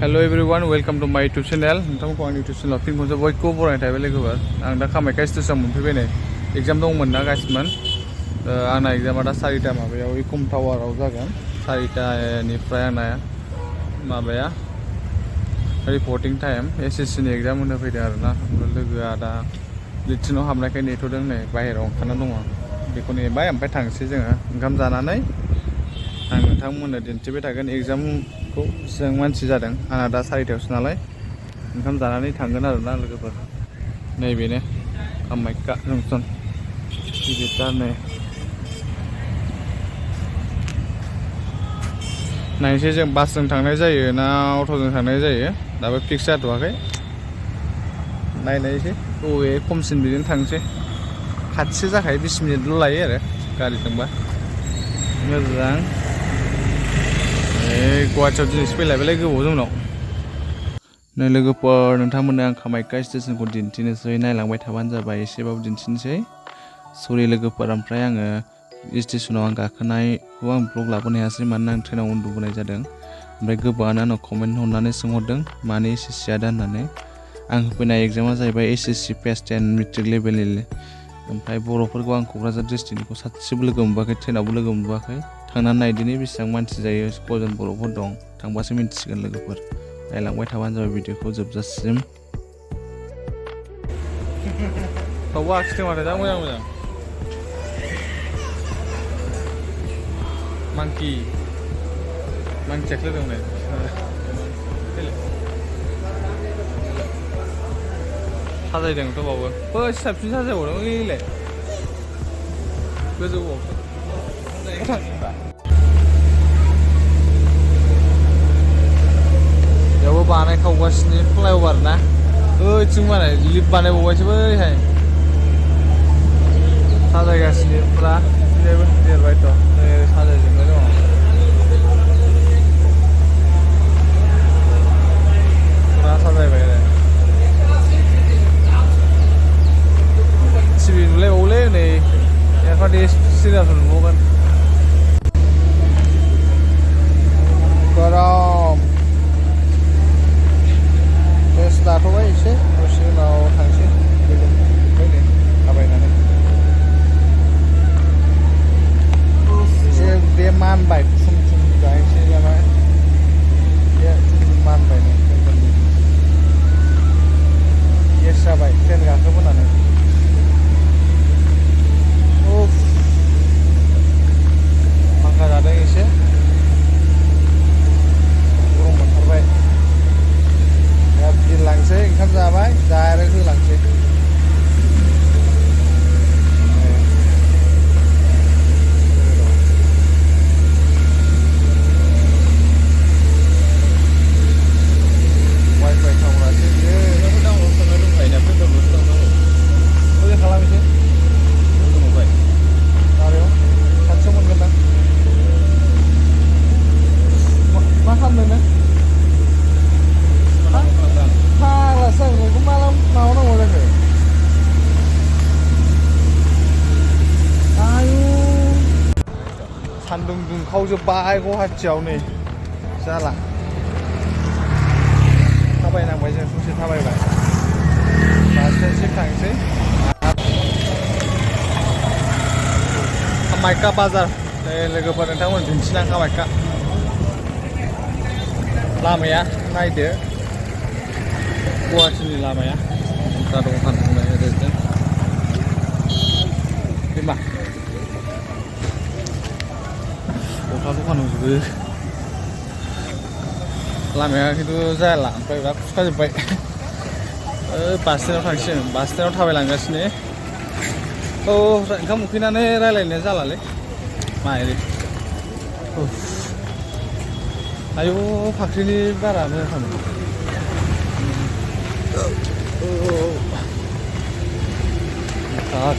hello everyone welcome to माय YouTube channel नोंथांमोनखौ आंनि YouTube चैनलाव फिन खनसे बयखौबो बरायनाय थाबाय लोगोफोर आं दा कामाख्या स्टेसनाव मोनफैबाय नै एग्जाम दंमोन ना गासिमोन आंना एग्जामा दा 4टा माबायाव इकम टावाराव जागोन 4टानिफ्राय आंना माबाया रिपर्टिं टाइम एसएससि नि एग्जाम होनो फैदों आरोना लोगोआ दा लिटिनाव हाबनायखाय नेथ'दों नै बाहेरायाव ओंखारना दङ बेखौ नेबाय ओमफ्राय थांसै जोङो ओंखाम जानानै आं नोंथांमोननो दिन्थिबाय थागोन एग्जामखौ बेसेबां मानसि जादों आंना दा 4टायावसो नालाय ओंखाम जानानै थांगोन आरोना लोगोफोर नैबेनो कामाख्या जंसन गिदिरथार नै नायनोसै जों बासजों थांनाय जायो ना अट'जों थांनाय जायो दाबो फिक्स जाथ'वाखै नायनायसै बबे खमसिन बिदिनो थांसै खाथिसो जाखायो 20 मिनिटल' लायो आरो गारिजोंबा मोजां गुवाहाटियाव दिनैसो फैलायबायलाय गोबाव जोंनाव नै लोगोफोर नोंथांमोननो आं कामाख्या स्टेसनखौ दिन्थिनोसै नायलांबाय थाबानो जाबाय एसेबाबो दिन्थिनोसै सरि लोगोफोर ओमफ्राय आङो स्टेसनाव आं गाखोनायखौ आं ब्लग लाबोनो हायासै मानोना आं ट्रेनाव उन्दुबोनाय जादों ओमफ्राय गोबाङानो आंनाव कमेन्ट हरनानै सोंहरदों मानो एसएससि आदा होननानै आं होफैनाय एग्जामा जाहैबाय एसएससि फेस 10 मेट्रिक लेभेलनि ओमफ्राय बर'फोरखौ आं क'क्राझार डिस्ट्रिक्टनिखौ सासेबो लोगो मोनबोआखै ट्रेनावबो लोगो मोनबोआखै थांनानै नायदिनि बेसेबां मानसि जायो कयजन बर'फोर दं थांबासो मिन्थिसिगोन लोगोफोर नायलांबाय थाबानो जाबाय भिडिअखौ जोबजासिम बावबो आखिदों माथो जा मोजां मोजां मांकि मांकियाखौ लोगो साजायदोंथ' बावबो बै साबसिन साजायबावदों ओइलाय गोजौआव बेयावबो बानायखावगासिनो फ्लाइअभार ना ओइथिं माने लिफ्ट बानायबावबायसो बैहाय साजायगासिनो फुरा बिदिनो देरबायथ' साजायजोबनाय दङ फुरा साजायबाय आरो टिभि नुलायबावोलै नै एफादि सिरियासखौ नुबावगोन गरम रेस्ट लाथ'बाय एसे दसे उनाव थांसै गोलोमबाय नै थाबायनानै एसे बे मानबाय थुम थुम जाहैसै नामा बे थुम मानबाय नै गेस जाबाय ट्रेन गाखोबोनानै फांखा जादों एसे गरम मोनथारबाय दा बिरलांसै ओंखाम जाबाय डाइरेक्ट होलांसै वाइफाइ थावरासै बियो डाउनलड खालामना दंखायोना पेपारल'सो लांनांगौ मोजां खालामनोसै नुबाय माबायाव खाथियाव मोनगोन मा खालामदों नों फाग्लासो आं बेखौ माला माबानांगौ जाखो आयु सान्दुं दुंखावजोब्बाय गुवाहाटियाव नै जाला थाबायनांबाय जों ससे थाबायबाय बास स्टेन्डसिम थांसै कामाख्या बाजार लोगोफोर नोंथांमोन दिन्थिना कामाख्या लामाया नायदो गुवाहाटिनि लामाया दा दखान दंनाय ओरैजों बे मा गस्ला दखान दंजोबो लामाया खिन्थु जायाला ओमफ्राय बिराद खुरखाजोब्बाय बास स्टेन्डआव थांसिगोन बास स्टेन्डआव थाबायलांगासिनो ओंखाम उखैनानै रायज्लायनाया जालालै माइरि आयौ फाख्रिनि बारा मोजां थाङो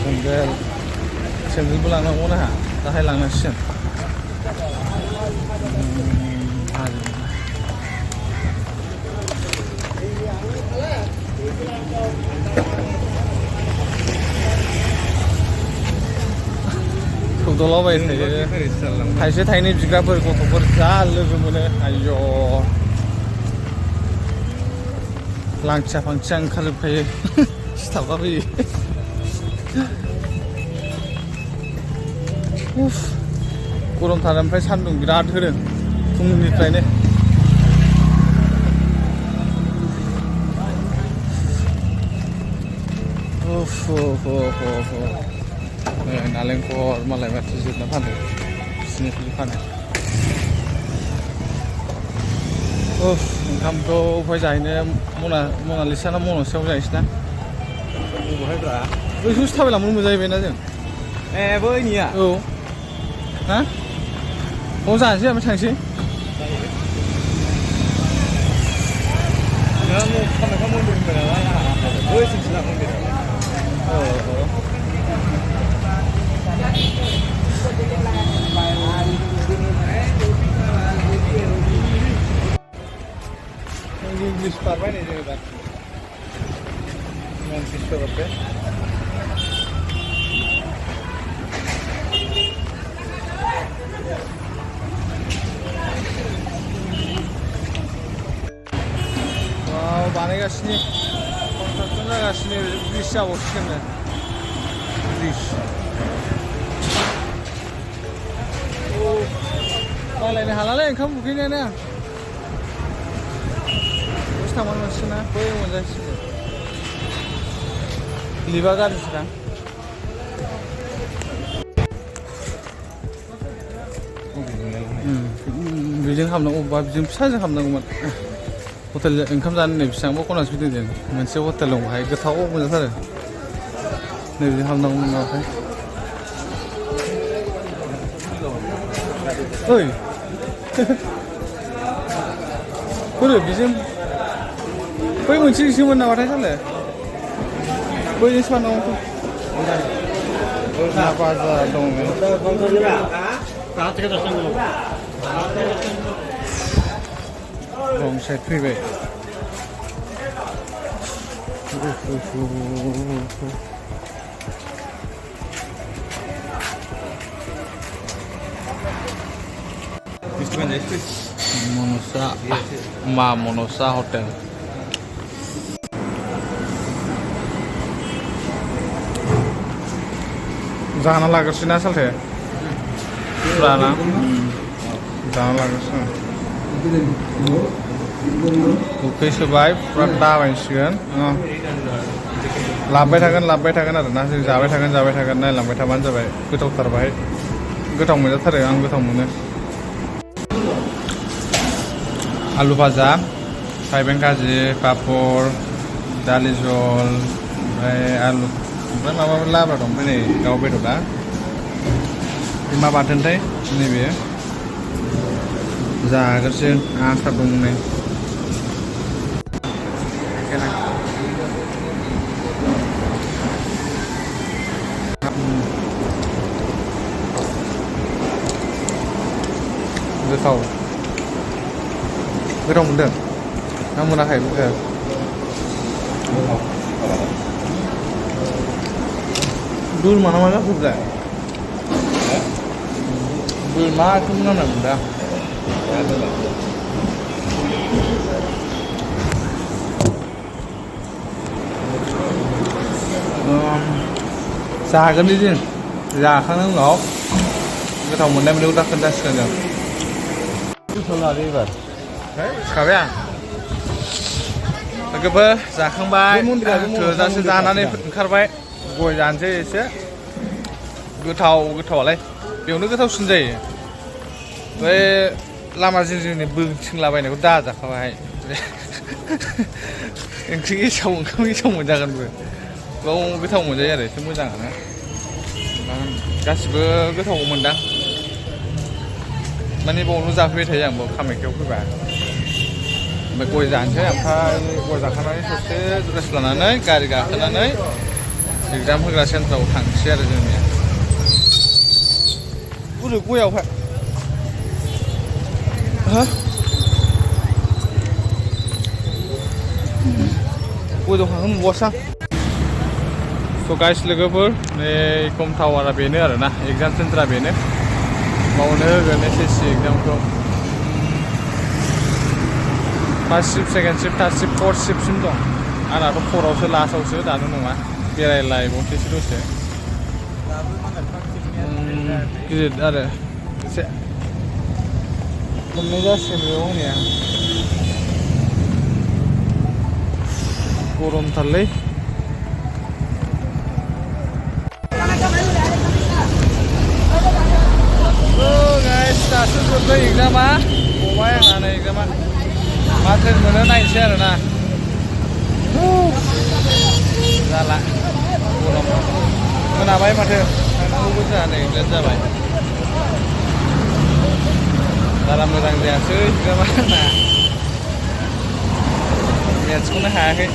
सेन्देल सेन्देलबो लांनांगौ ना दाहाय लांनांसिगोन सौदावलाबाय थायो थाइसे थाइनै बिग्राफोर गथ'फोर जा लोगो मोनो आयौ लांथिया फांथिया ओंखारजोबखायो सिथाबलाबायो गरम थार ओमफ्राय सान्दुं बिराद होदों फुंनिफ्रायनो नालेंखर मालाय माथो जिरना फानो बिसिनिफ्राय फानो ओंखामथ' उफाय जाहैनो मनालिसाना मनसेयाव जाहैसै ना बहायब्रा बैसोसो थाबायलांनो मोनजाहैबायना जों ए बैनिया औ हा बाव जानोसै ओमफ्राय थांसै कामाख्या मन्दिर होनबाय नालाय बैसिमसो ना मन्दिरा इंग्लिश बारबाय नै जोङो दा इंग्लिश बारबाय बानायगासिनो कनस्ट्राक्सन जागासिनो ब्रिज जाबावसिगोन ब्रिज बायलायनो हालालै ओंखाम उखैनायानो आं दसे थांबानो मोनसिगोन ना बै मोनजासिगोन लिभा गाज्रिसोदां बेजों हाबनांगौ अबेबा बिजों फिसाजों हाबनांगौमोन हटेल ओंखाम जानो नै बेसेबांबा खनासो फैदों जों मोनसे हटेल दं बाहाय गोथाव मोनजाथारो नैबेजों हाबनांगौमोन नामाथाय ओइ बोरो बेजों बै मोनसेसोमोन नामाथाय साले बैजोंसो हाबनांगौ ना बाजार दंमोन रं साइड फैबाय Monosa Hotel जाना लाग्रोसैना सालथे जाना लाग्रोसै उखै सोबाय पुरा दाबायसिगोन लाबबाय थागोन आरोना जों जाबाय थागोन नायलांबाय थाबानो जाबाय गोथावथार बाहाय गोथाव मोनजाथारो आं गोथाव मोनो आलु भाजा थाइबें खाजि पापर दालि जल ओमफ्राय आलु ओमफ्राय माबा लाब्रा दं ओमफ्राय नै दाउ बेदरा मा बाथोनथाय नैबे जाग्रोसै आसार दं नै गोथाव मोनदों ना मोनाखै बोरमा ना मा जाखोब्रा बोरमाखौ नांनाय मोनदा जागोन जों जाखांनायनि उनाव गोथाव मोननाय मोननायखौ दा खोन्थासिगोन जों एबार सिखाबाय आं लोगोफोर जाखांबाय थोजासे जानानै ओंखारबाय गय जानोसै एसे गोथावालाय बेयावनो गोथावसिन जायो बै लामा जिं जिंनि बोथिंलाबायनायखौ दाजाखाबाय ओंख्रि गेसाव ओंखाम गेसाव मोनजागोनबो बाव गोथाव मोनजायो आरो एसे मोजाङानो गासिबो गोथाव मोनदां माने बावनो जाफैबाय थायो आं बाव कामाख्याव फैबा ओमफ्राय गय जानोसै ओमफ्राय गय जाखांनानै ससे रेस्ट लानानै गारि गाखोनानै एग्जाम होग्रा सेन्टाराव थांसै आरो जोंनिया बोरै गयावहाय गय दखानखौ नुबावासै आं स' गाइस लोगोफोर नै इकम टावारा बेनो आरोना एग्जाम सेन्टारा बेनो बावनो होगोन SSC एग्जामखौ first shift second shift third shift fourth शिफ्टसिम दं आंनाथ' फरावसो लास्टआवसो दानो नङा बेरायलायबावनोसैसो दसे गिदिर आरो एसे मोननाय जासिगोन बेयाव होनाया गरमथारलै गाइस दासो जोब्बाय एग्जामा गबाय आंना नै एग्जामा मा ट्रेन मोनो नायनोसै आरोना जाला गरम मोनाबाय माथो थांनांगौबो जोंहा नै लेट जाबाय बारा मोजां जायासै एग्जामा आंना मेथ्सखौनो हायाखै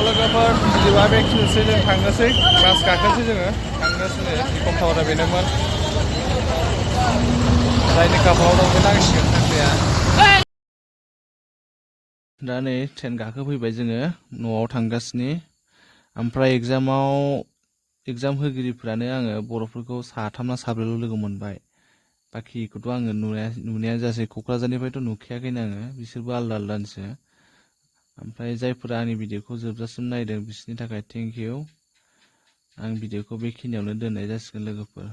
लोगोफोर बिदिबा बेखिनिसै जों थांनोसै बास गाखोनोसै जोङो थांनोसै इकम टावारा बेनोमोन जायनि खाफालाव दं बे नांसिगोन साख्रिया दा नै ट्रेन गाखोफैबाय जोङो न'आव थांगासिनो ओमफ्राय एग्जाम होगिरिफ्रानो आङो बर'फोरखौ साथाम ना साब्रैल' लोगो मोनबाय बाखिखौथ' आङो नुनायानो जायासै क'क्राझारनिफ्रायथ' नुखायाखैनो आङो बिसोरबो आलदा आलदानिसो ओमफ्राय जायफोरा आंनि भिडिअखौ जोबजासिम नायदों बिसोरनि थाखाय थेंक इउ आं भिडिअखौ बेखिनियावनो दोननाय जासिगोन लोगोफोर